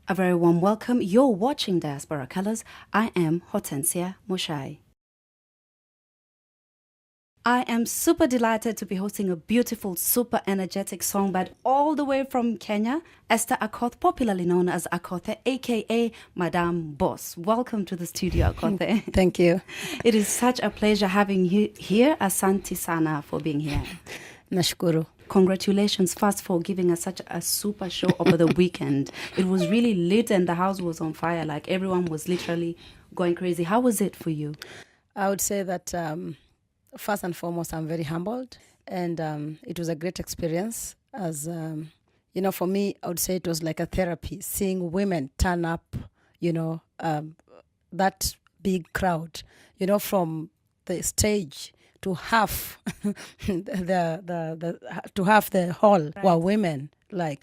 A very warm welcome. You're watching Diaspora Colors. I am Hortensia Moshai. I am super delighted to be hosting a beautiful, super energetic songbird all the way from Kenya, Esther Akothee, popularly known as Akothee, aka Madame Boss. Welcome to the studio, Akothee. Thank you. It is such a pleasure having you here. Asante sana for being here. Nashukuru. Congratulations first for giving us such a super show over the weekend. It was really lit and the house was on fire. Like everyone was literally going crazy. How was it for you? I would say that first and foremost, I'm very humbled, and it was a great experience. As for me, I would say it was like a therapy. Seeing women turn up, that big crowd, from the stage to half to half the hall were women.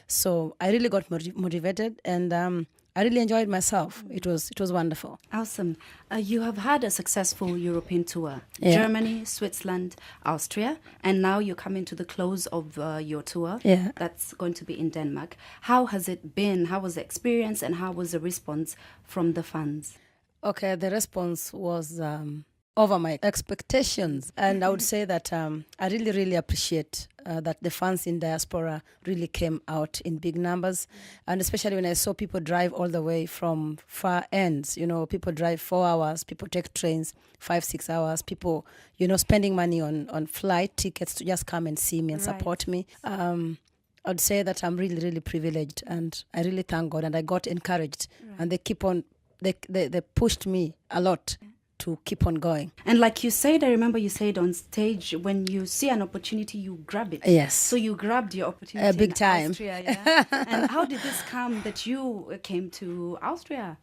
So I really got motivated, and I really enjoyed myself. It was wonderful. Awesome. You have had a successful European tour. Yeah. Germany, Switzerland, Austria, and now you're coming to the close of your tour. Yeah. That's going to be in Denmark. How has it been? How was the experience and how was the response from the fans? Okay, the response was over my expectations. And I would say that I really, really appreciate that the fans in Diaspora really came out in big numbers. And especially when I saw people drive all the way from far ends, people drive 4 hours, people take trains 5-6 hours, people, spending money on flight tickets to just come and see me and support me. I'd say that I'm really, really privileged, and I really thank God, and I got encouraged, and they keep on, they pushed me a lot to keep on going. And like you said, I remember you said on stage, when you see an opportunity, you grab it. Yes. So you grabbed your opportunity Big in time. Austria, yeah? And how did this come that you came to Austria?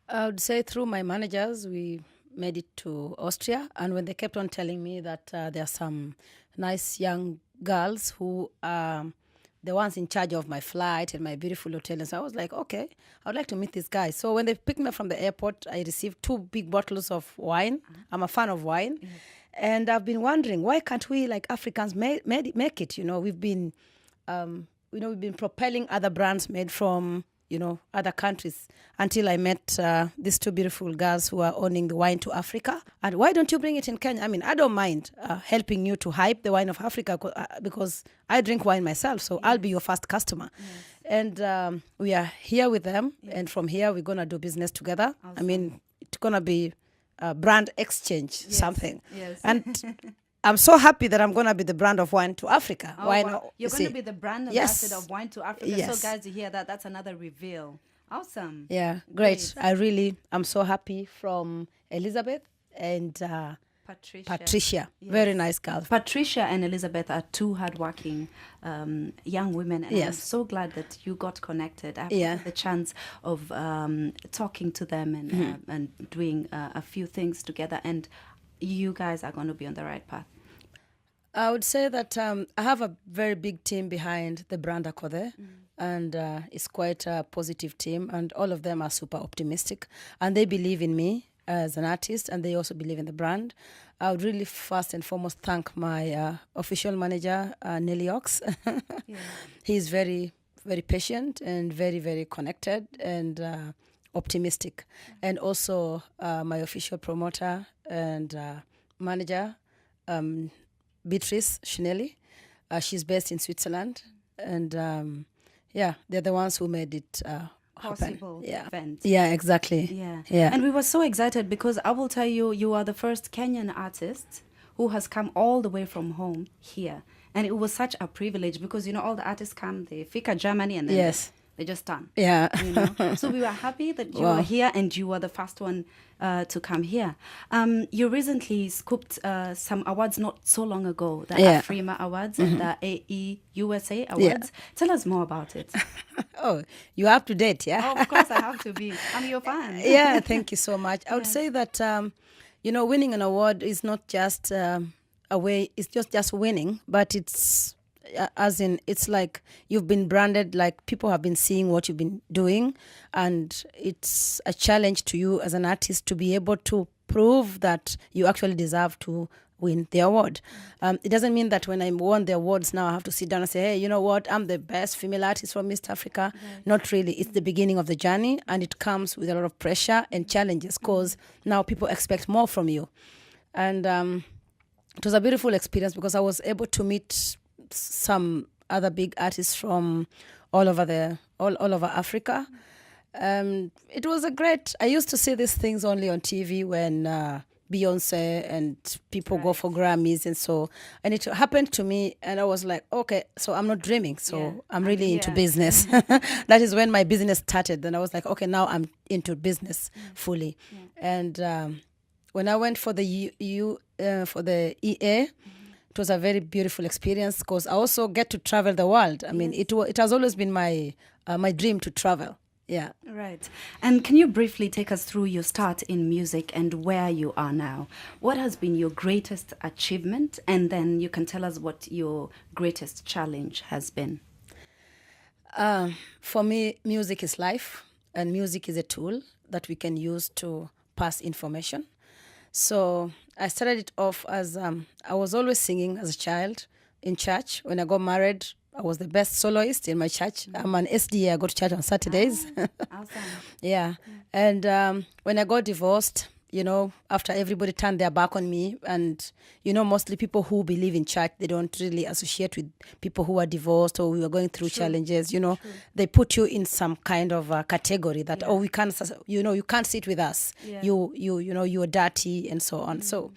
I would say through my managers, we made it to Austria. And when they kept on telling me that there are some nice young girls who are the ones in charge of my flight and my beautiful hotel. And so I was like, okay, I would like to meet these guys. So when they picked me up from the airport, I received 2 big bottles of wine. I'm a fan of wine. Mm-hmm. And I've been wondering, why can't we, like Africans, make it? We've been, we've been propelling other brands made from, other countries, until I met these 2 beautiful girls who are owning the Wine to Africa. And why don't you bring it in Kenya? I mean, I don't mind helping you to hype the wine of Africa because I drink wine myself, so I'll be your first customer. Yes. And we are here with them, and from here we're going to do business together. Awesome. I mean, it's going to be a brand exchange, something. Yes. And I'm so happy that I'm going to be the brand of Wine to Africa. Oh, wow. You're going to be the brand ambassador of Wine to Africa. Yes. So guys, you hear that? That's another reveal. Awesome. Yeah, great. I'm so happy from Elizabeth and Patricia. Yes. Very nice girls. Patricia and Elizabeth are 2 hardworking young women. And I'm so glad that you got connected. I've had the chance of talking to them and doing a few things together. And you guys are going to be on the right path. I would say that I have a very big team behind the brand Akothee, and it's quite a positive team, and all of them are super optimistic, and they believe in me as an artist, and they also believe in the brand. I would really first and foremost thank my official manager, Nelly Ox. He's very, very patient and very, very connected and optimistic. And also my official promoter and manager, Beatrice Schnelli. She's based in Switzerland, and they're the ones who made it possible event. Yeah, exactly. Yeah. And we were so excited because I will tell you, you are the first Kenyan artist who has come all the way from home here, and it was such a privilege because all the artists come, they fika Germany, and then they just done. Yeah. So we were happy that you were here, and you were the first one to come here. You recently scooped some awards not so long ago, the Afrima Awards and the AEUSA Awards. Yeah. Tell us more about it. Oh, you're up to date, yeah? Oh, of course I have to be. I'm your fan. Yeah, thank you so much. I would say that, winning an award is not just a way, it's just winning, but it's as in, it's like you've been branded, like people have been seeing what you've been doing, and it's a challenge to you as an artist to be able to prove that you actually deserve to win the award. It doesn't mean that when I won the awards now I have to sit down and say, hey, you know what, I'm the best female artist from East Africa. Right. Not really. It's the beginning of the journey, and it comes with a lot of pressure and challenges because now people expect more from you. And it was a beautiful experience because I was able to meet some other big artists from all over Africa. It was I used to see these things only on TV when Beyonce and people go for Grammys and it happened to me, and I was like, okay, so I'm not dreaming, so I'm really into business. That is when my business started. Then I was like, okay, now I'm into business fully. And when I went for the EA, it was a very beautiful experience because I also get to travel the world. I mean, it has always been my dream to travel. Yeah. Right. And can you briefly take us through your start in music and where you are now? What has been your greatest achievement? And then you can tell us what your greatest challenge has been. For me, music is life, and music is a tool that we can use to pass information. So I started it off as I was always singing as a child in church. When I got married, I was the best soloist in my church. I'm an SDA. I go to church on Saturdays. Awesome. Yeah. And when I got divorced, after everybody turned their back on me, and, mostly people who believe in church, they don't really associate with people who are divorced or who are going through challenges. They put you in some kind of category that, we can't, you can't sit with us. Yeah. You're dirty and so on. So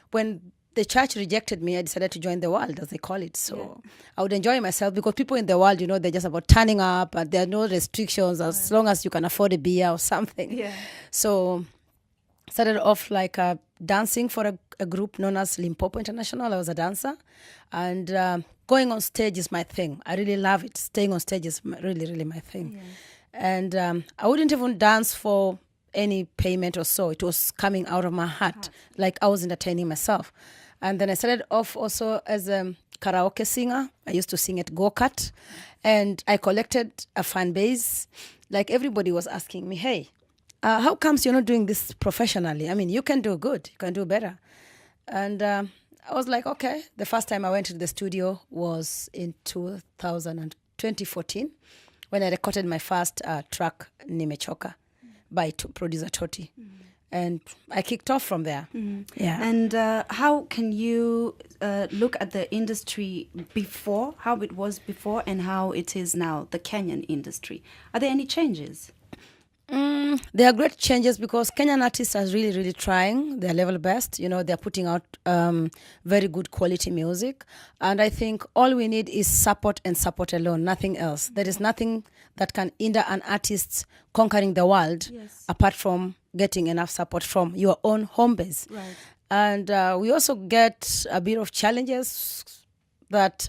when the church rejected me, I decided to join the world, as they call it. So I would enjoy myself because people in the world, they're just about turning up, and there are no restrictions as long as you can afford a beer or something. Yeah. So started off like dancing for a group known as Limpopo International. I was a dancer, and going on stage is my thing. I really love it. Staying on stage is really, really my thing. Yeah. And I wouldn't even dance for any payment or so. It was coming out of my heart, like I was entertaining myself. And then I started off also as a karaoke singer. I used to sing at Go-Kart, and I collected a fan base. Like everybody was asking me, hey, how comes you're not doing this professionally? I mean, you can do good, you can do better. And I was like, okay. The first time I went to the studio was in 2014 when I recorded my first track, Nimechoka, by producer Toti. And I kicked off from there. Yeah. And how can you look at the industry before, how it was before and how it is now, the Kenyan industry? Are there any changes? There are great changes because Kenyan artists are really, really trying their level best. They're putting out very good quality music. And I think all we need is support and support alone, nothing else. There is nothing that can hinder an artist conquering the world apart from getting enough support from your own home base. Right. And we also get a bit of challenges that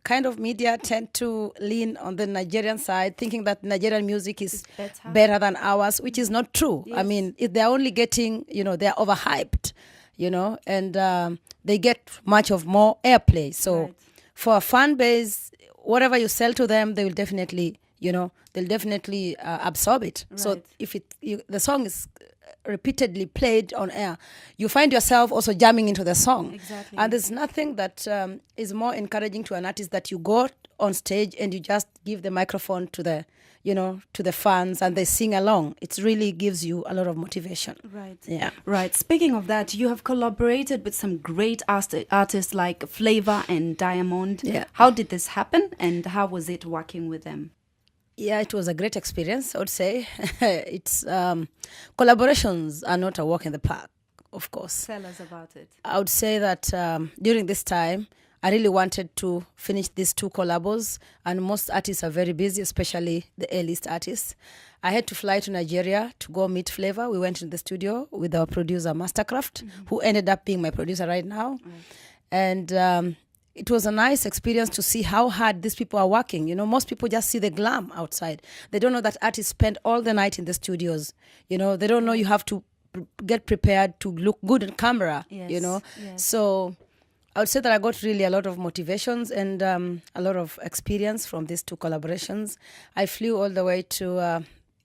kind of media tend to lean on the Nigerian side, thinking that Nigerian music is better than ours, which is not true. Yes. I mean, they're only getting, they're overhyped, and they get much of more airplay. So for a fan base, whatever you sell to them, they will definitely, they'll definitely absorb it. Right. So if the song is repeatedly played on air, you find yourself also jamming into the song. Exactly. And there's nothing that is more encouraging to an artist that you go on stage and you just give the microphone to the fans and they sing along. It really gives you a lot of motivation. Right. Yeah. Right. Speaking of that, you have collaborated with some great artists like Flavor and Diamond. Yeah. How did this happen and how was it working with them? Yeah, it was a great experience, I would say. It's collaborations are not a walk in the park, of course. Tell us about it. I would say that during this time, I really wanted to finish these 2 collabos, and most artists are very busy, especially the A-list artists. I had to fly to Nigeria to go meet Flavor. We went to the studio with our producer, Mastercraft, who ended up being my producer right now. And it was a nice experience to see how hard these people are working. Most people just see the glam outside. They don't know that artists spend all the night in the studios. They don't know you have to get prepared to look good on camera, Yes. So I would say that I got really a lot of motivations and a lot of experience from these 2 collaborations. I flew all the way to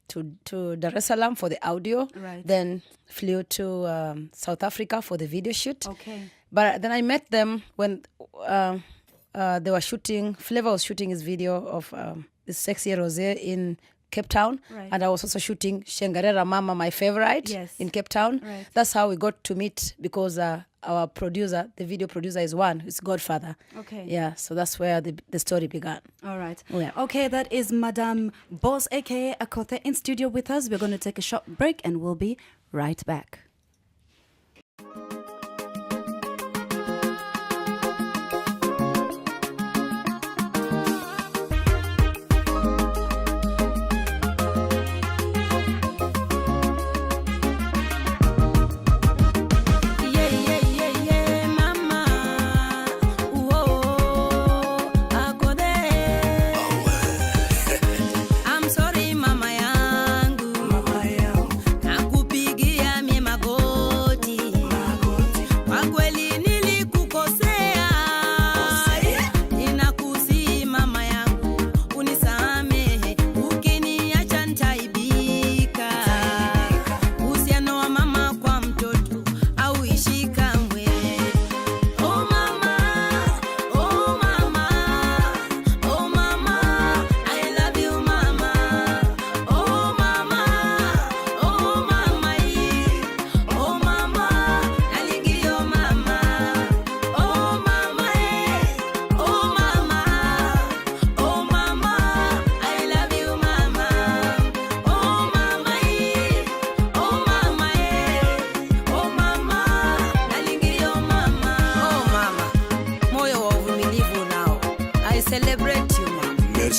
to Dar es Salaam for the audio. Right. Then flew to South Africa for the video shoot. Okay. But then I met them when they were shooting. Flavor was shooting his video of this Sexy Rose in Cape Town. Right. And I was also shooting Shengarera Mama, my favorite, in Cape Town. Right. That's how we got to meet, because our producer, the video producer, is his godfather. Okay. Yeah, so that's where the story began. All right. Yeah. Okay, that is Madame Boss, aka Akothee, in studio with us. We're going to take a short break and we'll be right back.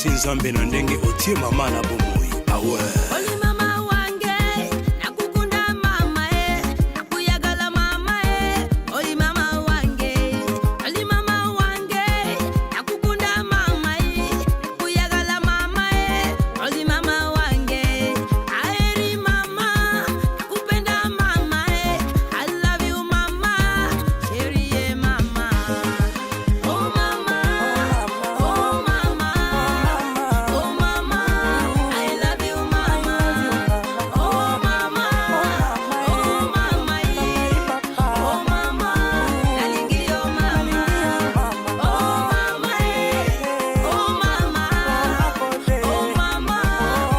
Nzambe na ndenge otie mama na bomoi awe Oli mama wange nakukunda mama nakuyagala mama Oli mama wange nakukunda mama nakuyagala mama Oli mama wange aeri mama nakupenda mama I love you mama chérie mama Oh mama oh mama Oh mama, I love you mama. Oh mama, oh mama, oh mama, nalingi yo mama. Oh mama, oh mama, oh mama,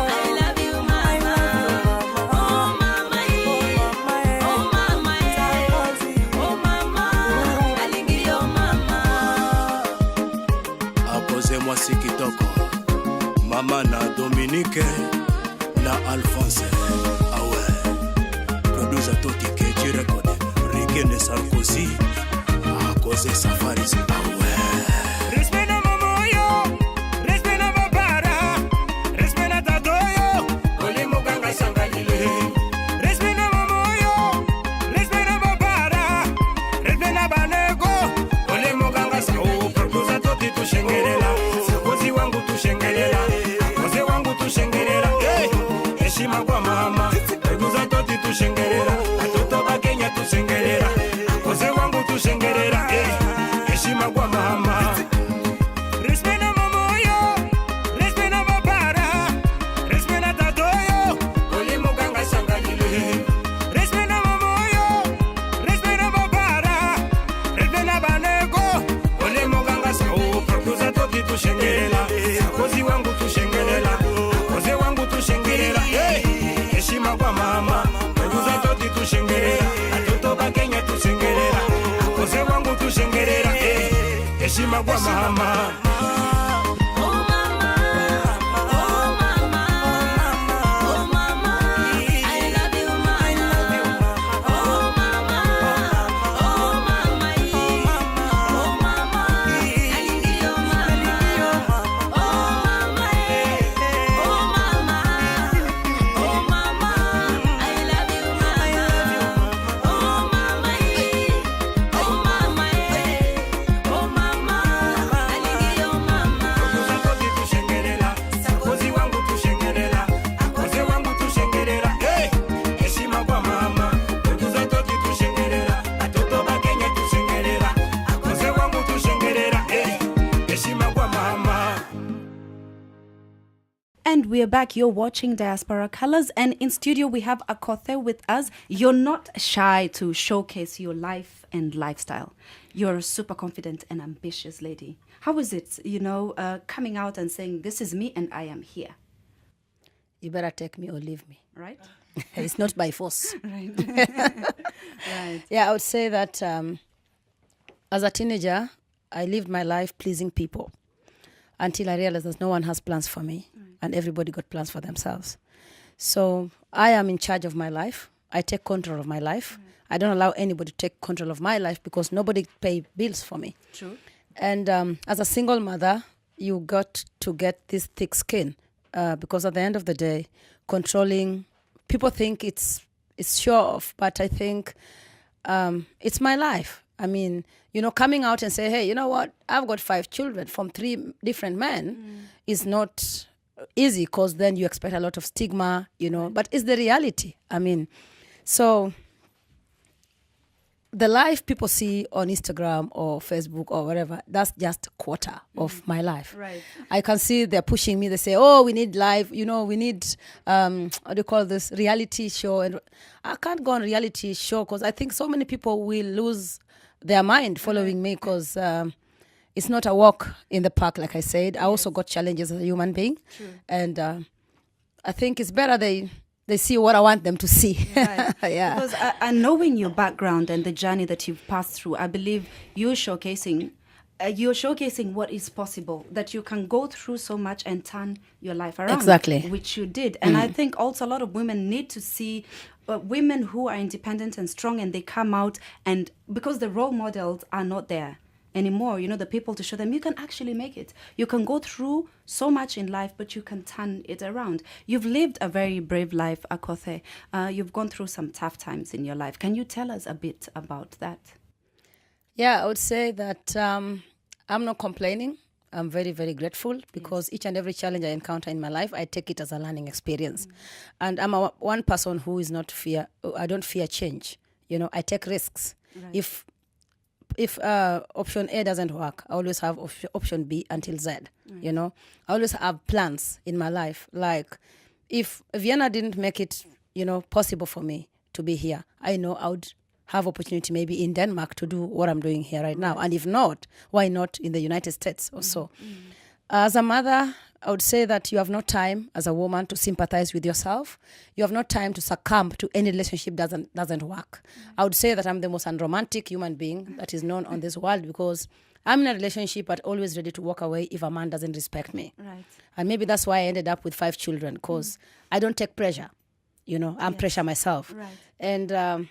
I love you mama. Oh mama, oh mama, oh mama, nalingi yo mama. Apose moi si kitoko Mama na Dominique na Alphonse awe producer Toti Keji record Rigene Sarkozy Akoze Safaris awe Respect na mama yo Respect na babara Respect na tato yo Ole muganga sangalile Respect na mama yo Respect na babara Respect na banego Ole muganga sangalile producer Toti tushengelela Sarkozy wangu tushengelela Heshima kwa mama Eguza Toti tushengerera Atoto ba Kenya tushengerera Kose wangu tushengerera Heshima kwa mama Respect na mama yo Respect na babara Respect na tato yo Ole muganga sangalile Respect na mama yo Respect na babara Respect na banego Ole muganga sangalile Producer Toti tushengerera Kozi wangu tushengerera Kose wangu tushengerera Heshima kwa mama Producer Toti tushengerera Atoto ba Kenya tushengerera Kose wangu tushengerera Heshima kwa mama Oh mama, And we're back. You're watching Diaspora Colors. And in studio, we have Akothee with us. You're not shy to showcase your life and lifestyle. You're a super confident and ambitious lady. How is it, coming out and saying, this is me and I am here? You better take me or leave me. Right? It's not by force. Right. Right. Yeah, I would say that as a teenager, I lived my life pleasing people until I realized that no one has plans for me and everybody got plans for themselves. So I am in charge of my life. I take control of my life. I don't allow anybody to take control of my life because nobody pay bills for me. True. And as a single mother, you got to get this thick skin because at the end of the day, controlling, people think it's show off, but I think it's my life. I mean, coming out and say, hey, you know what? I've got 5 children from 3 different men is not easy because then you expect a lot of stigma, but it's the reality. I mean, so the life people see on Instagram or Facebook or whatever, that's just a quarter of my life. Right. I can see they're pushing me. They say, oh, we need live, we need, what do you call this, reality show. And I can't go on reality show because I think so many people will lose their mind following me because it's not a walk in the park, like I said. I also got challenges as a human being. True. And I think it's better they see what I want them to see. Right. Yeah. Because knowing your background and the journey that you've passed through, I believe you're showcasing what is possible, that you can go through so much and turn your life around. Exactly. Which you did. And I think also a lot of women need to see women who are independent and strong, and they come out, and because the role models are not there anymore, the people to show them you can actually make it. You can go through so much in life, but you can turn it around. You've lived a very brave life, Akothee. You've gone through some tough times in your life. Can you tell us a bit about that? Yeah, I would say that I'm not complaining. I'm very, very grateful because each and every challenge I encounter in my life, I take it as a learning experience. And I'm one person who is not I don't fear change. I take risks. Right. If option A doesn't work, I always have option B until Z. I always have plans in my life. Like if Vienna didn't make it, possible for me to be here, I know I would have opportunity maybe in Denmark to do what I'm doing here right now. And if not, why not in the United States also? As a mother, I would say that you have no time as a woman to sympathize with yourself. You have no time to succumb to any relationship doesn't work. I would say that I'm the most unromantic human being that is known on this world because I'm in a relationship but always ready to walk away if a man doesn't respect me. Right. And maybe that's why I ended up with 5 children because I don't take pressure. I'm pressure myself. Right. And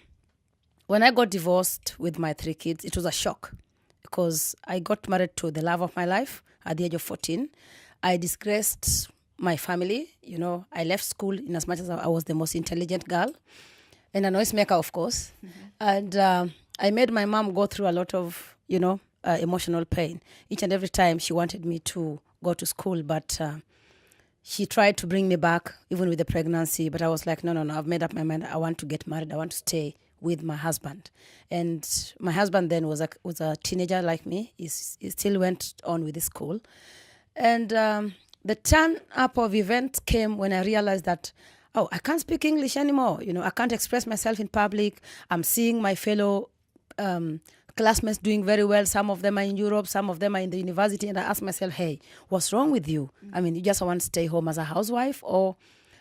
when I got divorced with my 3 kids, it was a shock because I got married to the love of my life at the age of 14. I disgraced my family. I left school in as much as I was the most intelligent girl and a noisemaker, of course. And I made my mom go through a lot of, emotional pain. Each and every time she wanted me to go to school, but she tried to bring me back even with the pregnancy. But I was like, no, I've made up my mind. I want to get married. I want to stay with my husband. And my husband then was a teenager like me. He still went on with the school. And the turn up of events came when I realized that, I can't speak English anymore. I can't express myself in public. I'm seeing my fellow classmates doing very well. Some of them are in Europe. Some of them are in the university. And I asked myself, hey, what's wrong with you? I mean, you just want to stay home as a housewife? Or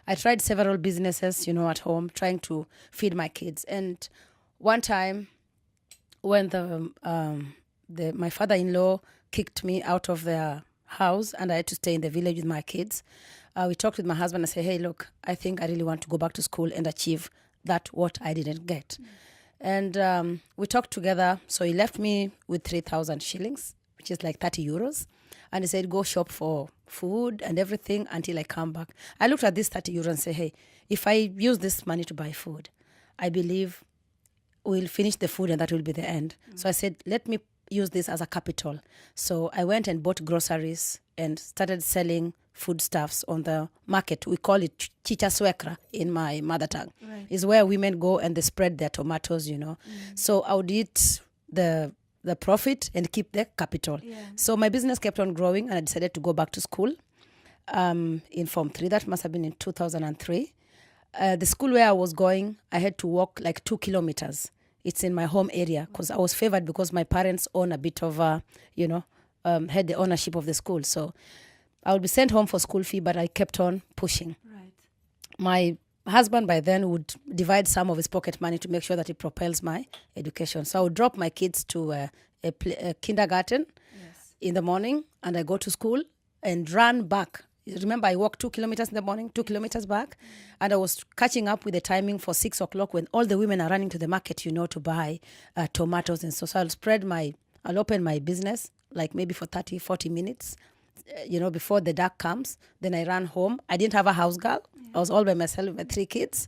I tried several businesses, at home, trying to feed my kids. And one time when my father-in-law kicked me out of their house and I had to stay in the village with my kids, we talked with my husband and said, hey, look, I think I really want to go back to school and achieve what I didn't get. And we talked together. So he left me with 3,000 shillings, which is like 30 euros. And he said, go shop for food and everything until I come back. I looked at this 30 euros and said, hey, if I use this money to buy food, I believe we'll finish the food and that will be the end. So I said, let me use this as a capital. So I went and bought groceries and started selling foodstuffs on the market. We call it chicha suekra in my mother tongue. Right. It's where women go and they spread their tomatoes, So I would eat the profit and keep the capital. Yeah. So my business kept on growing and I decided to go back to school. in Form 3. That must have been in 2003. The school where I was going, I had to walk like 2 kilometers. It's in my home area because I was favored because my parents own a bit of, had the ownership of the school. So I would be sent home for school fee, but I kept on pushing. Right. My husband by then would divide some of his pocket money to make sure that it propels my education. So I would drop my kids to a kindergarten in the morning, and I go to school and run back. Remember, I walked 2 kilometers in the morning, 2 kilometers back, and I was catching up with the timing for 6 o'clock when all the women are running to the market, to buy tomatoes and so I'll open my business like maybe for 30, 40 minutes, before the dark comes. Then I ran home. I didn't have a house girl. I was all by myself with my 3 kids.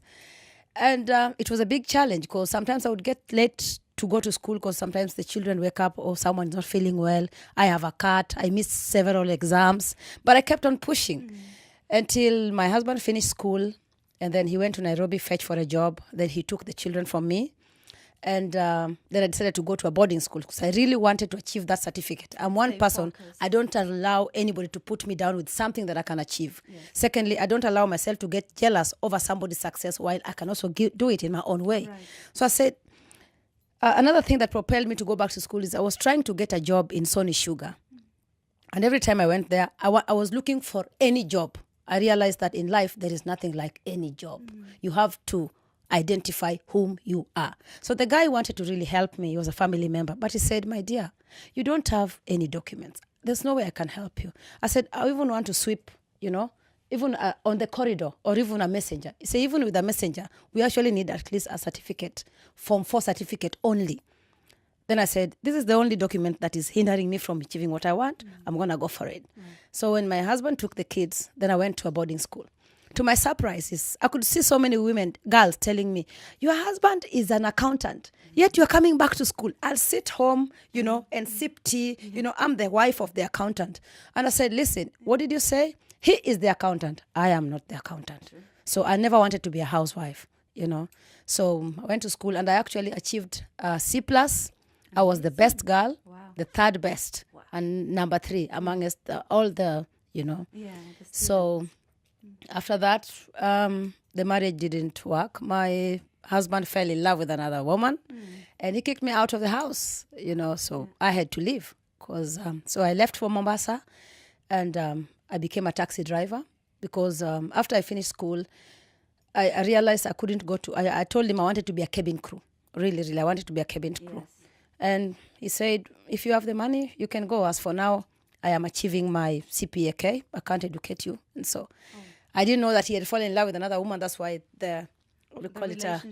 And it was a big challenge because sometimes I would get late to go to school because sometimes the children wake up or someone's not feeling well. I have a cat. I missed several exams. But I kept on pushing until my husband finished school. And then he went to Nairobi, fetch for a job. Then he took the children from me. And then I decided to go to a boarding school because I really wanted to achieve that certificate. I'm one person. I don't allow anybody to put me down with something that I can achieve. Yes. Secondly, I don't allow myself to get jealous over somebody's success while I can also do it in my own way. Right. So I said, another thing that propelled me to go back to school is I was trying to get a job in Sony Sugar. And every time I went there, I was looking for any job. I realized that in life, there is nothing like any job. You have to identify whom you are. So the guy wanted to really help me. He was a family member. But he said, my dear, you don't have any documents. There's no way I can help you. I said, I even want to sweep, even on the corridor or even a messenger. He said, even with a messenger, we actually need at least a certificate, Form 4 certificate only. Then I said, this is the only document that is hindering me from achieving what I want. I'm going to go for it. So when my husband took the kids, then I went to a boarding school. To my surprise, I could see so many girls telling me, your husband is an accountant, yet you're coming back to school. I'll sit home, and sip tea. I'm the wife of the accountant. And I said, listen, what did you say? He is the accountant. I am not the accountant. So I never wanted to be a housewife, So I went to school and I actually achieved C+. I was the best girl, the third best, and number 3 amongst all the, So after that, the marriage didn't work. My husband fell in love with another woman and he kicked me out of the house, so I had to leave. So I left for Mombasa and I became a taxi driver because after I finished school, I realized I couldn't go to, I told him I wanted to be a cabin crew. Really, I wanted to be a cabin crew. And he said, if you have the money, you can go. As for now, I am achieving my CPAK. I can't educate you. And so I didn't know that he had fallen in love with another woman. That's why the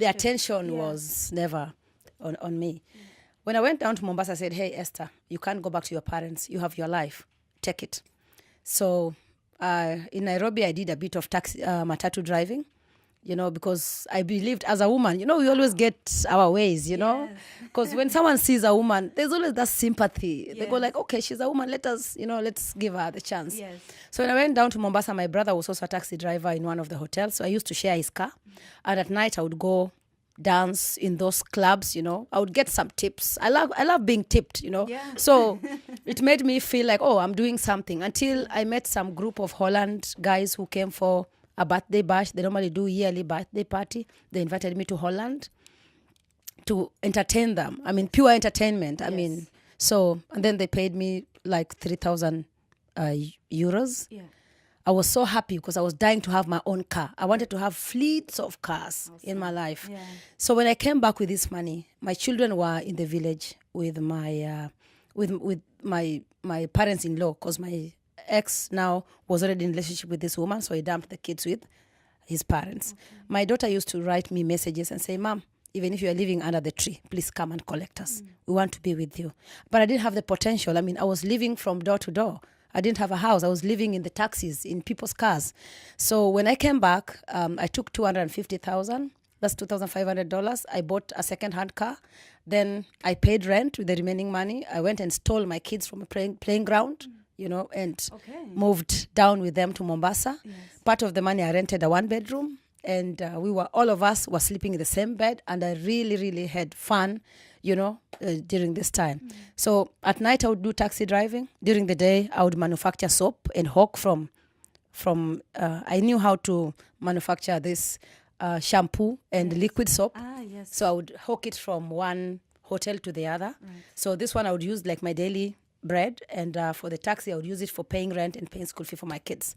attention was never on me. When I went down to Mombasa, I said, hey, Esther, you can't go back to your parents. You have your life. Take it. So in Nairobi, I did a bit of taxi, matatu driving. Because I believed as a woman, we always get our ways, because when someone sees a woman, there's always that sympathy. Yes. They go like, okay, she's a woman. Let's give her the chance. Yes. So when I went down to Mombasa, my brother was also a taxi driver in one of the hotels. So I used to share his car. And at night I would go dance in those clubs, I would get some tips. I love being tipped, Yeah. So it made me feel like, I'm doing something until I met some group of Holland guys who came for a birthday bash. They normally do yearly birthday party. They invited me to Holland to entertain them. Pure entertainment. Yes. And then they paid me like 3,000 euros. Yeah. I was so happy because I was dying to have my own car. I wanted to have fleets of cars in my life. Yeah. So when I came back with this money, my children were in the village with my my parents-in-law because my ex now was already in a relationship with this woman, so he dumped the kids with his parents. Okay. My daughter used to write me messages and say, Mom, even if you are living under the tree, please come and collect us. We want to be with you. But I didn't have the potential. I was living from door to door. I didn't have a house. I was living in the taxis, in people's cars. So when I came back, I took $250,000. That's $2,500. I bought a second-hand car. Then I paid rent with the remaining money. I went and stole my kids from a playing ground. And moved down with them to Mombasa. Yes. Part of the money I rented a 1-bedroom, and all of us were sleeping in the same bed, and I really, really had fun, during this time. So at night I would do taxi driving. During the day I would manufacture soap and hawk from from, I knew how to manufacture this shampoo and liquid soap. Yes. So I would hawk it from one hotel to the other. So this one I would use like my daily bread, and for the taxi I would use it for paying rent and paying school fee for my kids.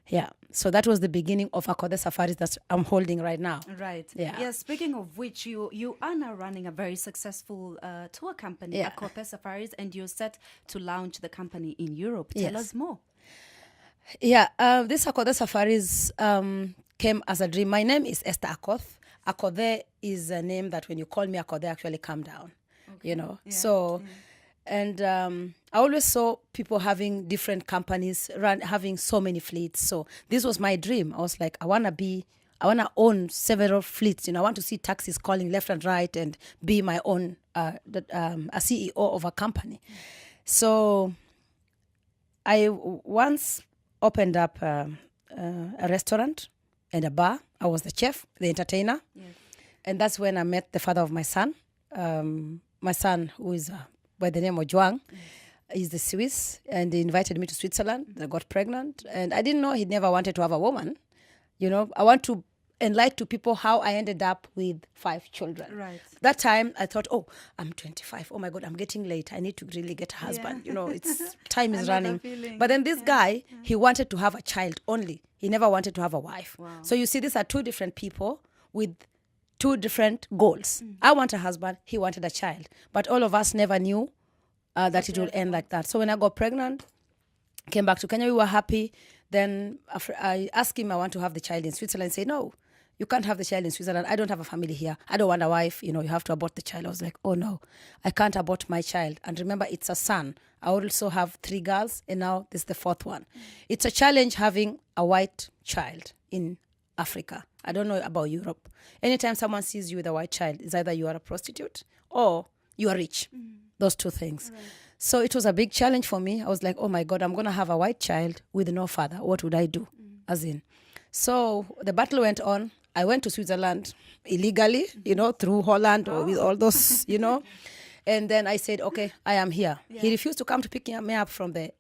Yeah, so that was the beginning of Akothee Safaris that I'm holding right now. Right. Yeah. Speaking of which, you are now running a very successful tour company, Akothee Safaris, and you're set to launch the company in Europe. Tell us more. Yeah, this Akothee Safaris came as a dream. My name is Esther Akothee. Akothee is a name that when you call me Akothee, actually calm down, you know. Yeah. So, and I always saw people having different companies, having so many fleets. So this was my dream. I was like, I want to own several fleets. You know, I want to see taxis calling left and right and be my own, a CEO of a company. So I once opened up a restaurant and a bar. I was the chef, the entertainer. Yes. And that's when I met the father of my son. My son, who is by the name of Juang, is the Swiss, and he invited me to Switzerland. I got pregnant, and I didn't know he never wanted to have a woman. You know, I want to enlighten to people how I ended up with 5 children. Right. That time I thought, oh, I'm 25. Oh my God, I'm getting late. I need to really get a husband. You know, it's time is running. But then this guy, he wanted to have a child only. He never wanted to have a wife. Wow. So you see, these are 2 different people with 2 different goals. I want a husband. He wanted a child. But all of us never knew that it would end like that. So when I got pregnant, came back to Kenya, we were happy. Then I asked him, I want to have the child in Switzerland. He said, no, you can't have the child in Switzerland. I don't have a family here. I don't want a wife. You know, you have to abort the child. I was like, oh no, I can't abort my child. And remember, it's a son. I also have 3 girls, and now this is the 4th one. It's a challenge having a white child in Africa. I don't know about Europe. Anytime someone sees you with a white child, it's either you are a prostitute or you are rich. Those 2 things. Right. So it was a big challenge for me. I was like, oh my God, I'm going to have a white child with no father. What would I do? As in. So the battle went on. I went to Switzerland illegally, you know, through Holland or with all those, you know. And then I said, okay, I am here. Yeah. He refused to come to pick me up from the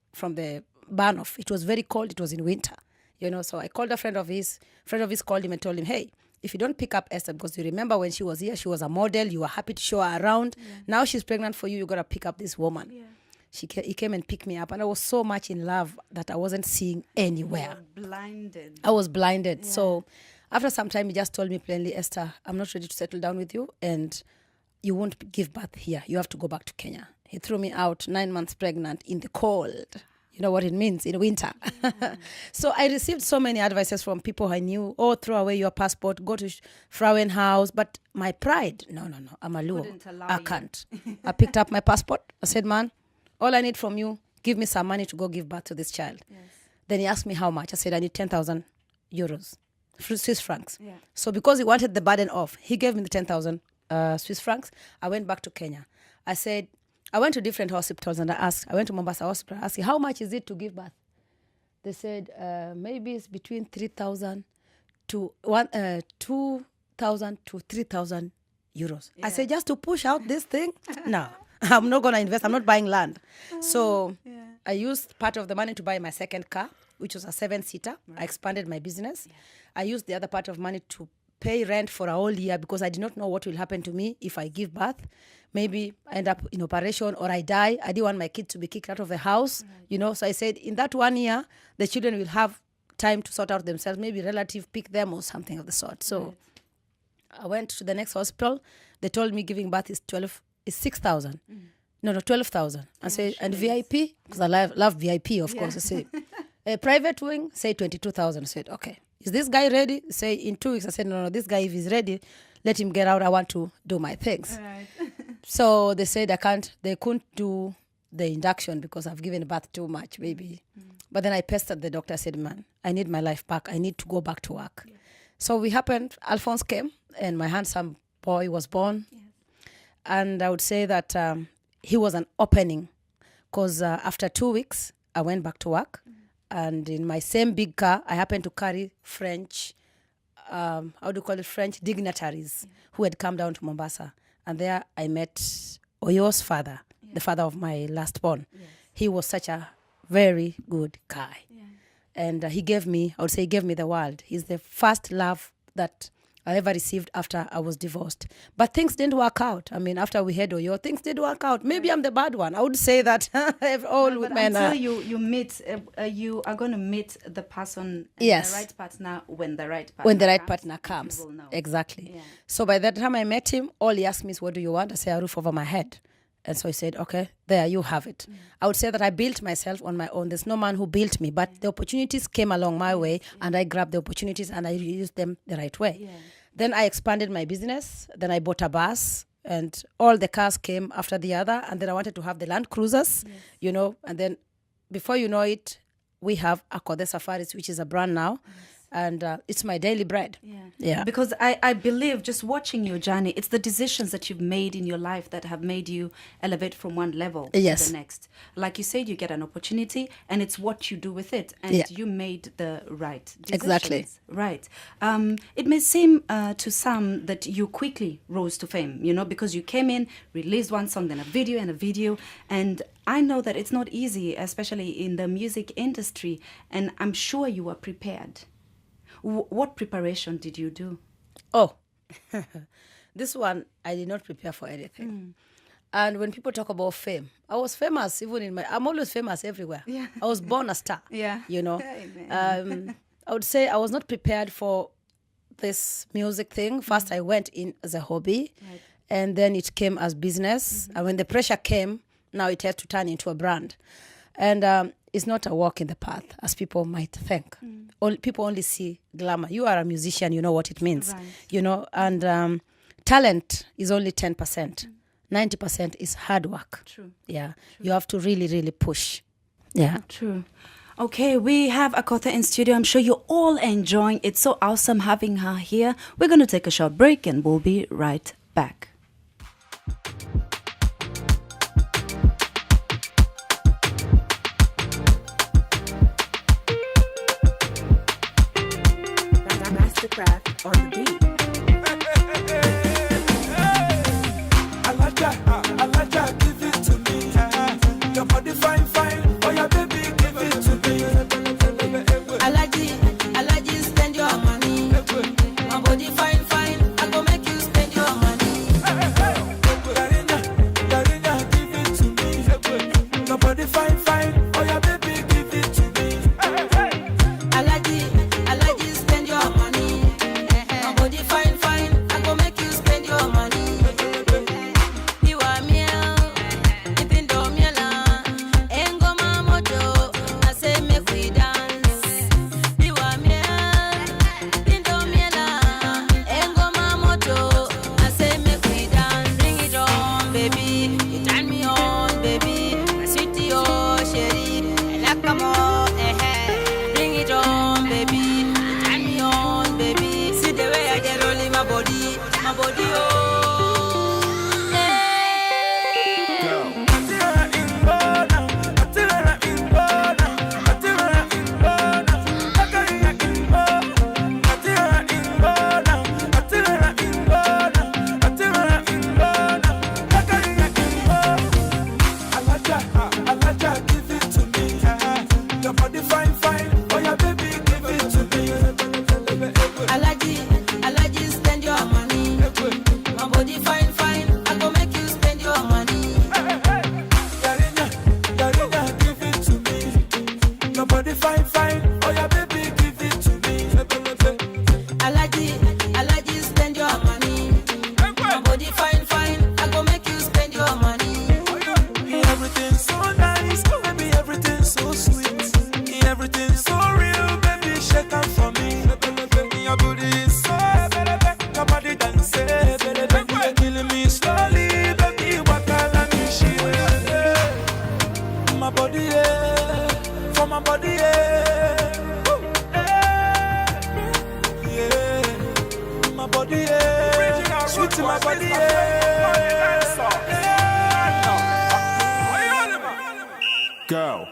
Bahnhof. It was very cold. It was in winter, you know. So I called a friend of his. Friend of his called him and told him, hey, if you don't pick up Esther, because you remember when she was here, she was a model. You were happy to show her around. Yeah. Now she's pregnant for you. You got to pick up this woman. Yeah. He came and picked me up, and I was so much in love that I wasn't seeing anywhere. You were blinded. I was blinded. Yeah. So after some time, he just told me plainly, Esther, I'm not ready to settle down with you, and you won't give birth here. You have to go back to Kenya. He threw me out 9 months pregnant in the cold. You know what it means in winter. Yeah. So I received so many advices from people I knew. Oh, throw away your passport, go to Frauenhaus. But my pride, no, I'm a Luo. I can't. I picked up my passport. I said, man, all I need from you, give me some money to go give birth to this child. Yes. Then he asked me how much. I said, I need 10,000 euros, Swiss francs. Yeah. So because he wanted the burden off, he gave me the 10,000 Swiss francs. I went back to Kenya. I said, I went to different hospitals and I went to Mombasa Hospital. I asked, how much is it to give birth? They said, maybe it's between 3,000 to 2,000 to 3,000 euros. Yeah. I said, just to push out this thing? No, I'm not going to invest. I'm not buying land. So I used part of the money to buy my second car, which was a 7-seater. Right. I expanded my business. Yeah. I used the other part of money to pay rent for a whole year because I did not know what will happen to me if I give birth. Maybe I end up in operation or I die. I didn't want my kids to be kicked out of the house, you know. So I said, in that 1 year, the children will have time to sort out themselves. Maybe relative pick them or something of the sort. So I went to the next hospital. They told me giving birth is 6,000. No, 12,000. I said, and VIP, because I love VIP, of course. I said, a private wing, say 22,000. I said, okay. Is this guy ready? Say in 2 weeks. I said, no, this guy, if he's ready, let him get out. I want to do my things. Right. So they said they couldn't do the induction because I've given birth too much, maybe. But then I pestered the doctor. I said, man, I need my life back. I need to go back to work. Yeah. So we happened, Alphonse came and my handsome boy was born. Yes. And I would say that he was an opening because after 2 weeks, I went back to work. And in my same big car, I happened to carry French, French dignitaries who had come down to Mombasa. And there I met Oyo's father, the father of my last born. Yes. He was such a very good guy. Yeah. And he gave me, I would say he gave me the world. He's the first love that I ever received after I was divorced. But things didn't work out. I mean, after we had Oyo, things did work out. Maybe I'm the bad one. I would say that all women until you meet, you are going to meet the person, the right partner when the right partner comes. You will know. Exactly. Yeah. So by the time I met him, all he asked me is, what do you want? I say, a roof over my head. And so he said, okay, there, you have it. I would say that I built myself on my own. There's no man who built me, but the opportunities came along my way, and I grabbed the opportunities and I used them the right way. Yeah. Then I expanded my business. Then I bought a bus, and all the cars came after the other. And then I wanted to have the Land Cruisers, and then before you know it, we have Akothee Safaris, which is a brand now. And it's my daily bread. Yeah. Because I believe, just watching your journey, it's the decisions that you've made in your life that have made you elevate from one level to the next. Like you said, you get an opportunity, and it's what you do with it. And you made the right decisions. Exactly. Right. It may seem to some that you quickly rose to fame, because you came in, released one song, then a video. And I know that it's not easy, especially in the music industry. And I'm sure you were prepared. What preparation did you do? Oh, this one, I did not prepare for anything. And when people talk about fame, I was famous I'm always famous everywhere. Yeah. I was born a star, Amen. I would say I was not prepared for this music thing. First, I went in as a hobby, and then it came as business. And when the pressure came, now it had to turn into a brand. And it's not a walk in the path, as people might think. People only see glamour. You are a musician, you know what it means. Right. And talent is only 10%. 90% is hard work. True. Yeah. True. You have to really, really push. Yeah. True. Okay, we have Akothee in studio. I'm sure you're all enjoying. It's so awesome having her here. We're going to take a short break and we'll be right back. Mastercraft on the beat. Alaja, give it to me. Your body fine, oh yeah, baby, give it to me. Alaji, spend your money. My body fine, I go make you spend your money. Darina, give it to me. Your body fine, oh yeah, baby, give it to me. Alaji, spend your money. My body fine, I go make you spend your money. You are me, ipindo miela, engoma moto, I say make we dance. You are me, ipindo miela, engoma moto, I say make we dance. Bring it on, baby, you turn me on, baby, my sweetie, oh, chérie, like come on, Bring it on, baby, you turn me on, baby. See the way I get rolling my body, oh. Alaja, give it to me. Your body fine, oh yeah, baby, give it to me. Alaji, spend your money. My body fine, I go make you spend your money. Darina, give it to me. Your body fine, oh yeah, baby, give it to me. Alaji, spend your money. My body fine, I go make you spend your money. Everything's so nice, baby, everything's so sweet. Everything's so real, baby, shake up for me. Your booty is so your body dance, you're killing me slowly, baby, what I me she. My body, for my body, my body, sweet to my body, Go.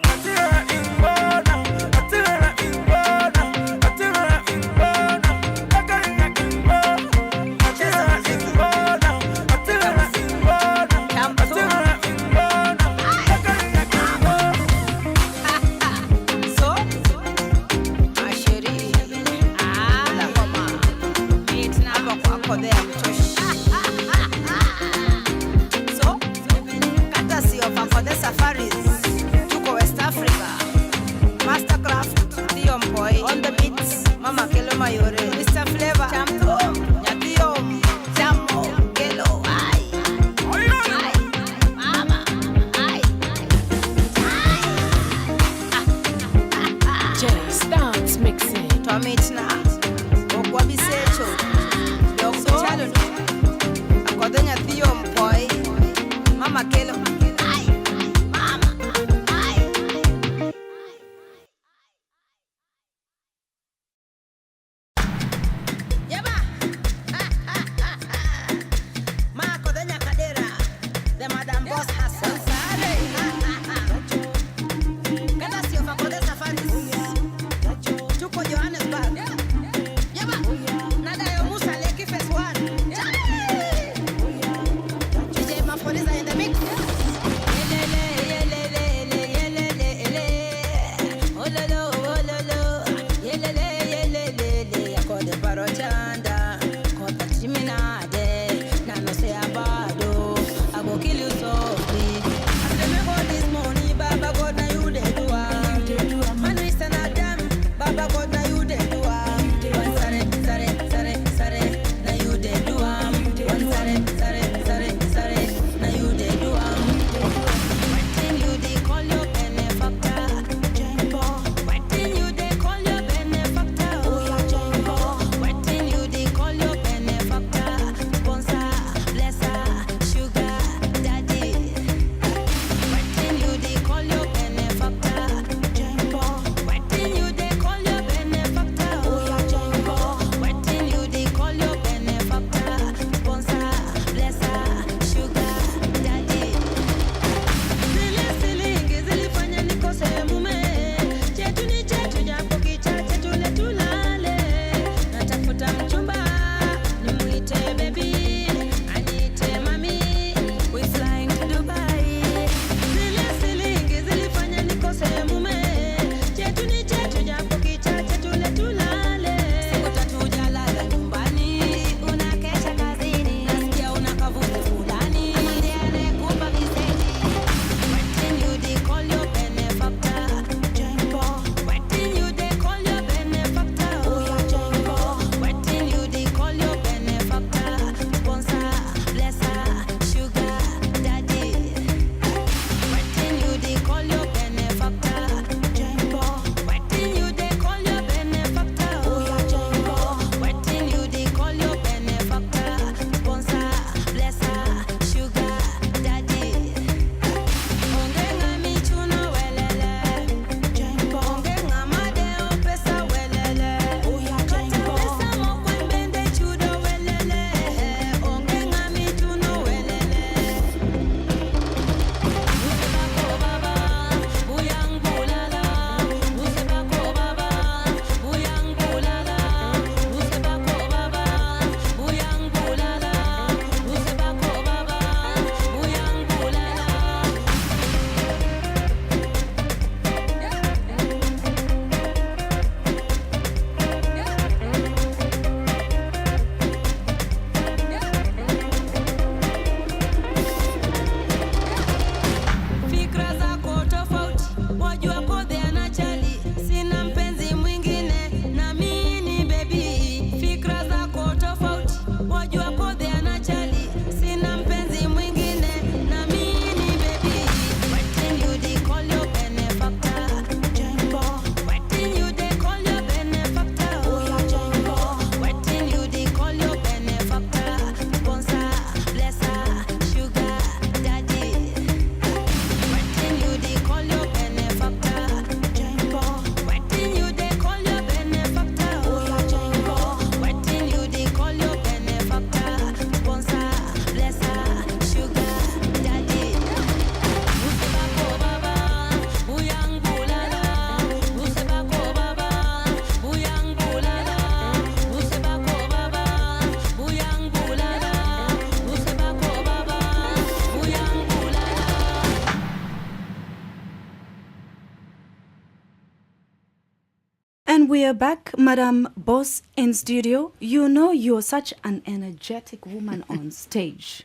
we are back, Madam Boss in studio. You know you're such an energetic woman on stage.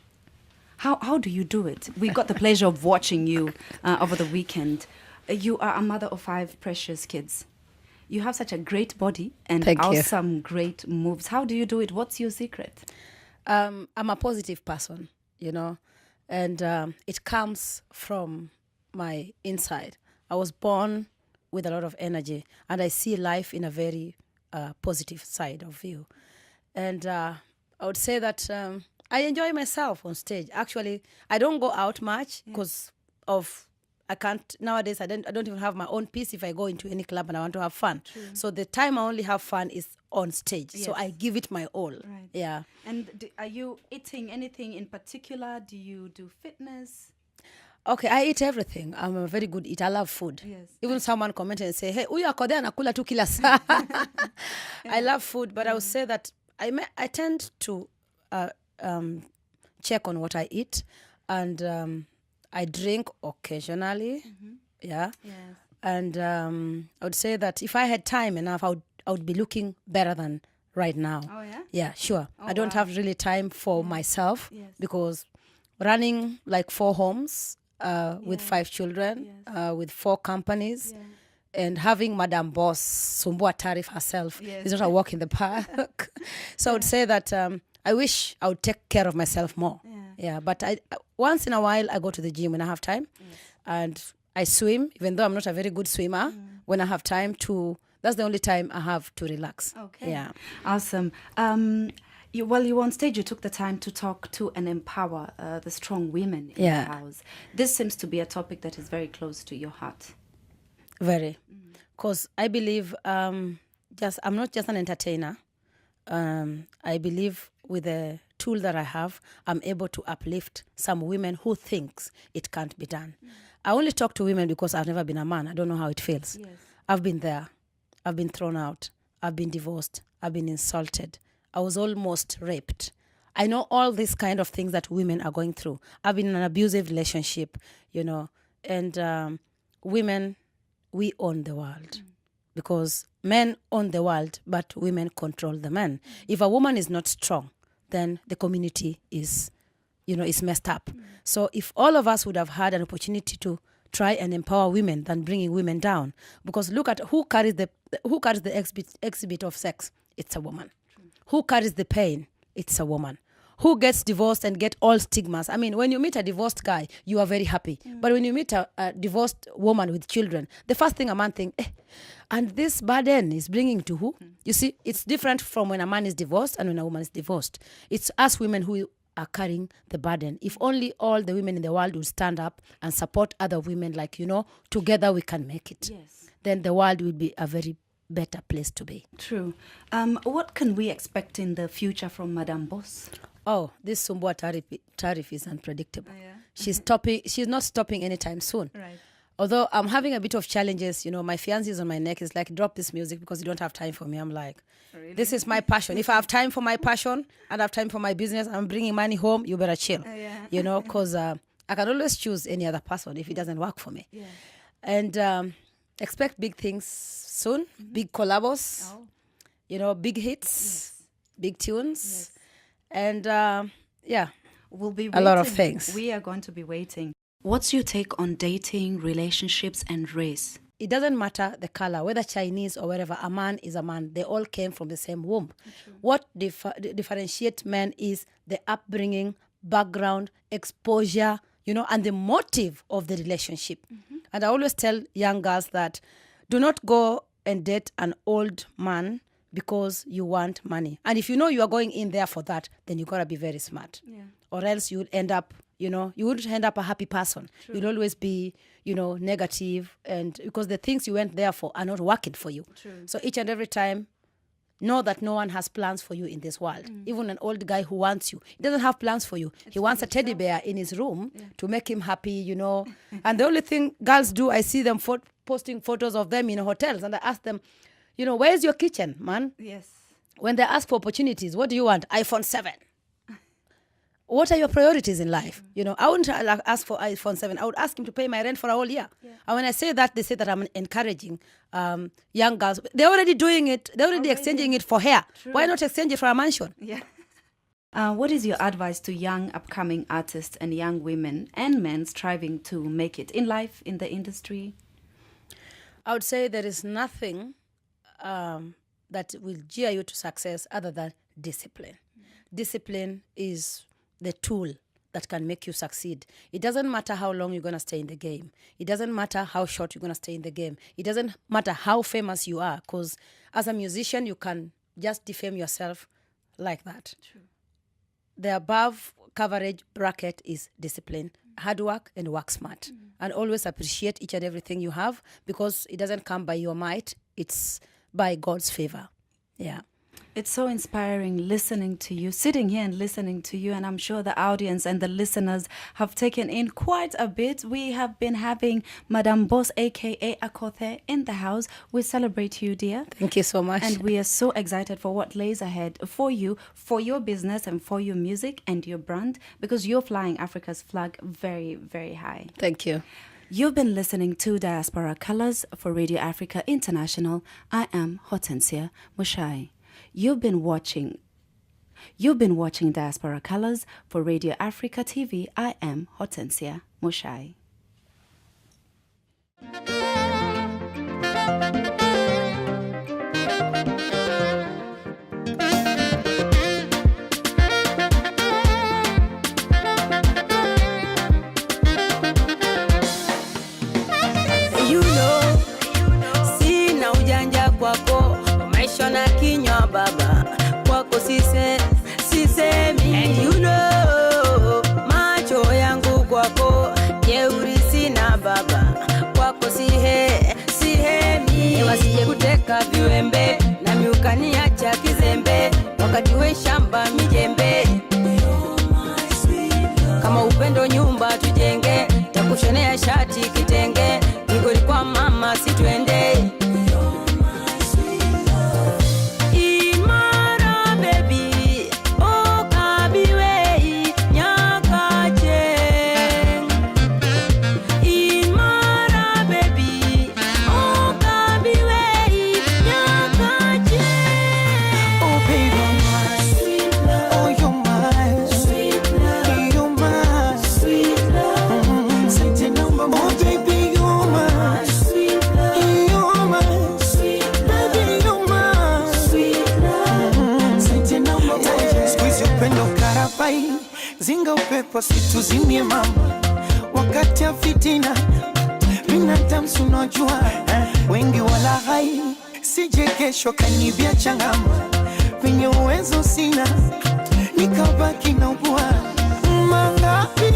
How do you do it? We got the pleasure of watching you over the weekend. You are a mother of 5 precious kids. You have such a great body and awesome, great moves. How do you do it? What's your secret? I'm a positive person, you know, and it comes from my inside. I was born with a lot of energy, and I see life in a very positive side of view. And I would say that I enjoy myself on stage. Actually, I don't go out much because I can't nowadays. I don't even have my own piece if I go into any club and I want to have fun. True. So the time I only have fun is on stage. Yes. So I give it my all. Right. Yeah. And are you eating anything in particular? Do you do fitness? Okay, I eat everything. I'm a very good eater. I love food. Yes. Even someone commented and say, "Hey, uyu Akothee anakula tu kila saa." I love food, but I would say that I tend to check on what I eat, and I drink occasionally. Yeah. Yes. And I would say that if I had time enough, I would be looking better than right now. Oh yeah. Yeah, sure. I don't have really time for myself because running like 4 homes. With 5 children, with 4 companies, and having Madam Boss Sumbua Tarif herself is not a walk in the park. So I would say that I wish I would take care of myself more. Yeah, but I once in a while I go to the gym when I have time, and I swim, even though I'm not a very good swimmer. When I have time to, that's the only time I have to relax. Okay. Yeah. Awesome. While you were on stage, you took the time to talk to and empower the strong women in the house. This seems to be a topic that is very close to your heart. Very. Because I believe I'm not just an entertainer. I believe with the tool that I have, I'm able to uplift some women who thinks it can't be done. I only talk to women because I've never been a man. I don't know how it feels. Yes. I've been there. I've been thrown out. I've been divorced. I've been insulted. I was almost raped. I know all these kind of things that women are going through. I've been in an abusive relationship, you know, and women, we own the world because men own the world, but women control the men. If a woman is not strong, then the community is, is messed up. So if all of us would have had an opportunity to try and empower women than bringing women down, because look at who carries the exhibit of sex. It's a woman. Who carries the pain? It's a woman. Who gets divorced and get all stigmas? I mean, when you meet a divorced guy, you are very happy. But when you meet a divorced woman with children, the first thing a man thinks, and this burden is bringing to who? You see, it's different from when a man is divorced and when a woman is divorced. It's us women who are carrying the burden. If only all the women in the world would stand up and support other women, like, together we can make it. Yes. Then the world will be a very better place to be. True. What can we expect in the future from Madam Boss? Oh, this Sumbua tariff is unpredictable. She's not stopping anytime soon. Right. Although I'm having a bit of challenges, my fiancé is on my neck. It's like, drop this music because you don't have time for me. I'm like, really? This is my passion. If I have time for my passion and I have time for my business, I'm bringing money home, you better chill. Because I can always choose any other person if it doesn't work for me. Yeah. And expect big things soon, big collabos, big hits, big tunes, and we'll be waiting. A lot of things. We are going to be waiting. What's your take on dating, relationships, and race? It doesn't matter the color, whether Chinese or wherever, a man is a man. They all came from the same womb. What differentiates men is the upbringing, background, exposure, and the motive of the relationship. And I always tell young girls that do not go and date an old man because you want money. And if you are going in there for that, then you got to be very smart. Yeah. Or else you'll end up, you wouldn't end up a happy person. True. You'll always be, negative, and because the things you went there for are not working for you. True. So each and every time, know that no one has plans for you in this world. Even an old guy who wants you, he doesn't have plans for you. He wants a teddy bear in his room to make him happy, And the only thing girls do, I see them posting photos of them in hotels, and I ask them, where's your kitchen, man? Yes. When they ask for opportunities, what do you want? iPhone 7. what are your priorities in life? I wouldn't ask for iPhone 7. I would ask him to pay my rent for a whole year. Yeah. And when I say that, they say that I'm encouraging young girls. They're already doing it. They're already exchanging it for hair. True. Why not exchange it for a mansion? Yeah. What is your advice to young upcoming artists and young women and men striving to make it in life, in the industry? I would say there is nothing that will gear you to success other than discipline. Discipline is the tool that can make you succeed. It doesn't matter how long you're going to stay in the game. It doesn't matter how short you're going to stay in the game. It doesn't matter how famous you are, because as a musician, you can just defame yourself like that. True. The above coverage bracket is discipline, hard work, and work smart. And always appreciate each and everything you have, because it doesn't come by your might. It's by God's favor. Yeah. It's so inspiring listening to you, sitting here and listening to you, and I'm sure the audience and the listeners have taken in quite a bit. We have been having Madam Boss, aka Akothee, in the house. We celebrate you, dear. Thank you so much. And we are so excited for what lays ahead for you, for your business and for your music and your brand, because you're flying Africa's flag very, very high. Thank you. You've been listening to Diaspora Colors for Radio Africa International. I am Hortensia Mushai. You've been watching Diaspora Colors for Radio Africa TV. I am Hortensia Mushai. Sina ujanja kwako, maisha na kinywa baba, kwako sisemi. And macho yangu kwako, jeuri sina baba, kwako sihemi. Wasije kuteka viwembe, na miukaniacha kizembe, wakati we shamba mijembe. Kama upendo nyumba tujenge, takushonea shati kitenge, ngoli kwa mama situende. Zinga upepo situzimie mama, wakati ya fitina binadamu unajua, wengi wala hai, sije kesho kanibia changama, venye uwezo sina nikabaki na ugua. Mangapi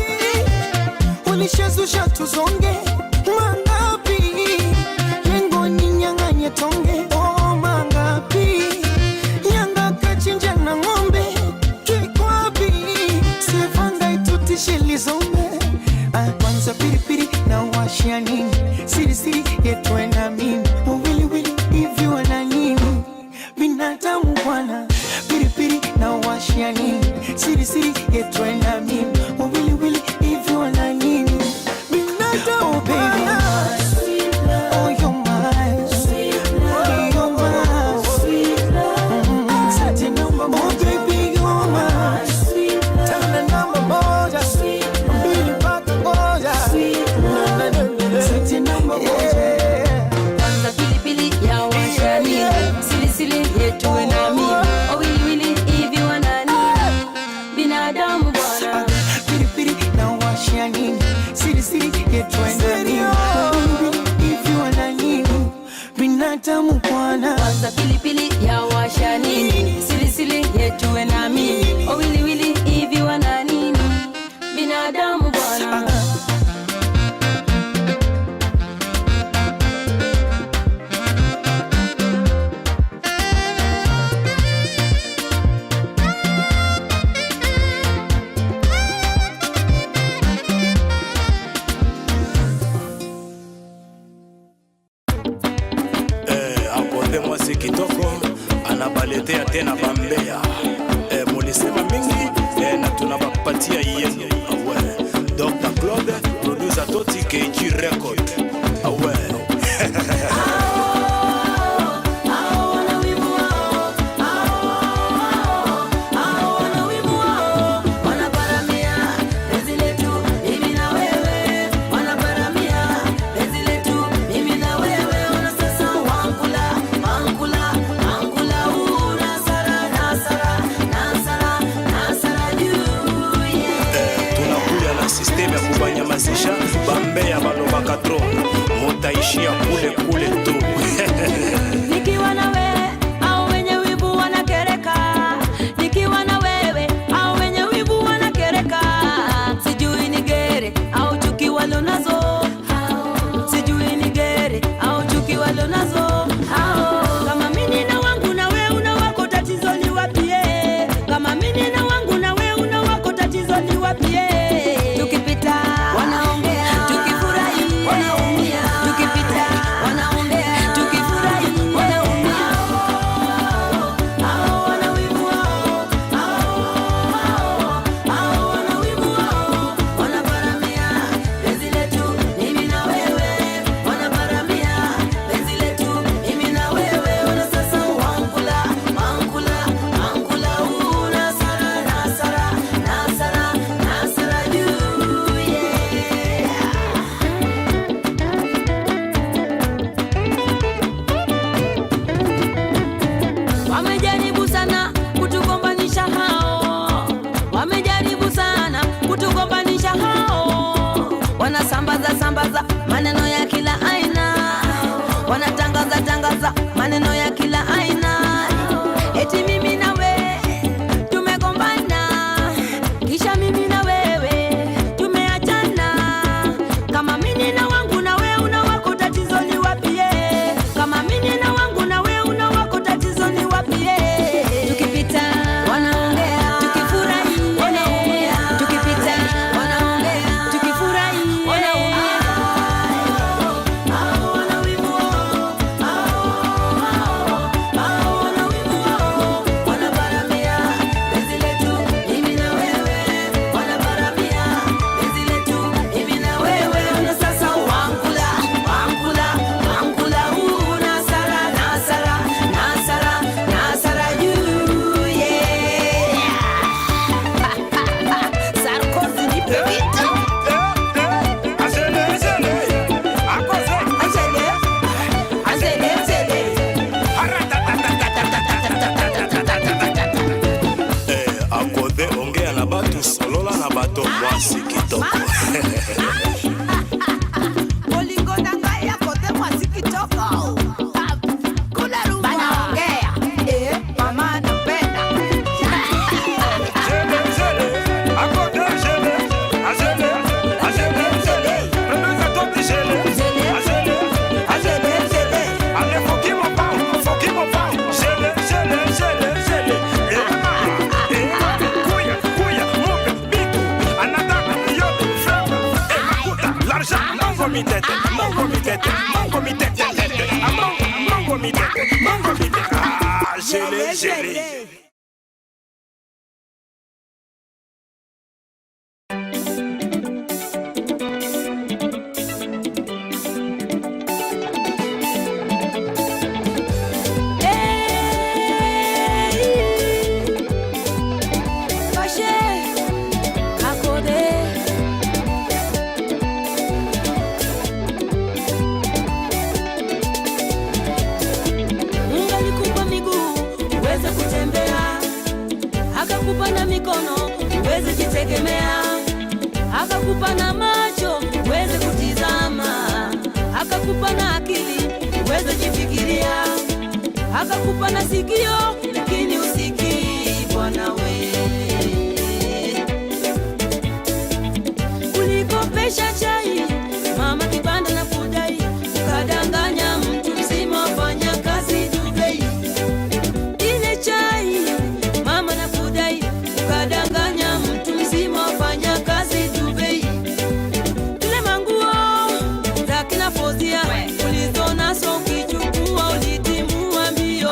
ulishazusha tuzonge, mangapi lengo ninyang'anye tonge. Oh, mangapi yanga kachinja na ng'ombe, shilizombe. Kwanza piripiri na washia nini, siri siri yetu na mimi, wili wili hivi wana nini, binadamu bwana. Piripiri na washia nini, siri siri yetu na mimi, wili wili hivi wana nini, binadamu bwana. Oh, you're my sweet love, you're my sweet love. Sati number one, baby, you're my sweet love. Tell me number one. Kwanza pilipili ya washani, silisili yetu na mimi, wili hivi wana nini, binadamu bwana. Pilipili na washani, silisili yetu na mimi, hivi wana nini, binadamu bwana. Kwanza pilipili ya washani, silisili yetu na mimi, wili hivi wana nini, binadamu bwana. Mwasi kitoko anabaletea tena bambea mulisema mingi na tunabapati tia yenu. Awe. Dr. Claude, producer Toti KG Record. Awe. Bambea baloba katro mutaishia kule kule tu. Nikiwa na wewe au wenye wivu wanakereka, nikiwa na wewe au wenye wivu wanakereka, sijui ni gere au chuki walonazo, sijui ni gere au chuki walonazo. Kama mimi na wangu na wewe una wako, tatizo ni wapi? Kama mimi na wangu na wewe una wako, tatizo ni wapi? Tukipita wanaongea, tukifurahi wanaumia, tukipita wanaongea, tukifurahi wanaumia. Hao wana wivu wao, hao wana wivu wao, wanaparamia penzi letu mimi na wewe, wanaparamia penzi letu mimi na wewe. Una sasa wankula una sara juu, yeah. Wamejaribu sana kutugombanisha hao, wamejaribu sana kutugombanisha hao. Wanasambaza maneno ya kila aina, wanatangaza maneno ya kila aina. Eti mimi na wewe tumegombana, kisha mimi na wewe tumeachana. Kama mimi na wangu na wewe una wako, tatizo ni wapi? Kama mimi na wangu na wewe una wako, tatizo ni wapi? Tukipita wanaongea, tukifurahi wanaumia, tukipita wanaongea, tukifurahi wanaumia. Hao wana wivu wao, hao wana wivu wao, wanaparamia penzi letu mimi na wewe, wanaparamia penzi letu mimi na wewe. Una sasa wankula una sara juu, yeah. Sarkozy ni pevita. Akothee ongea na batu, solola na bato mwasi kitoko. Bolingo na ngai Akothee mwasi kitoko. Kula rumba. Wanaongea, mama napenda. Akakupa na mikono uweze jitegemea, akakupa na macho uweze kutizama, akakupa na akili uweze jifikiria, akakupa na sikio lakini usikii. Bwana we, ulikopesha chai mama kibanda na kudai, ukadanganya mtu mzima wafanya kazi Dubai. Ile chai mama na kudai, ukadanganya mtu mzima wafanya kazi Dubai. Tule manguo za kina Fozia ulizonazo, ukichukua ulitimua mbio.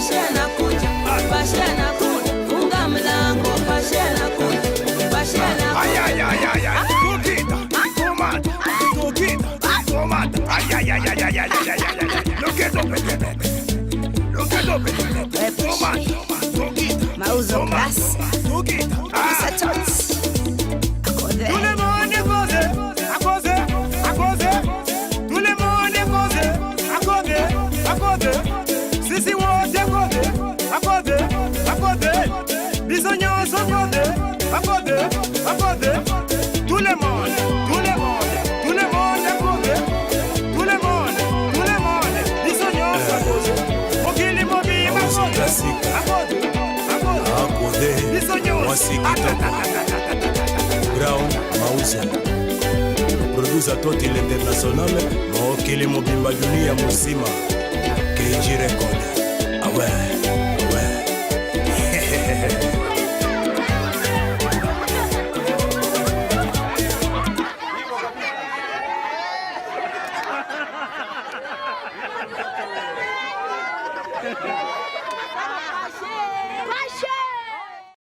Pashe anakuja, Pashe anakuja, funga mlango, Pashe anakuja, Pashe anakuja. Ay, ay, ay, ay, ay. Tukita, tomata, tukita, tomata. Ay, ay, ay, ay, ay, ay, ay, ay, ay. Lo que dope, lo que dope, tomata, tukita, Mauzo tomata, tukita. Kisa tots. Akothee. Tout le monde est posé, à cause, à cause. Tout le monde est posé, à cause, à cause. Sisi wote à cause, à cause. Bisogno sont cause, à cause, à cause. Tout le monde, tout le monde, tout le monde est posé. Tout le monde. Bisogno sont cause. Okili mobi à cause, à cause, à cause. Akothee, Bisogno. Brown Mausa producer Toti l'international Maokili mobimba dunia musima KG record awe awe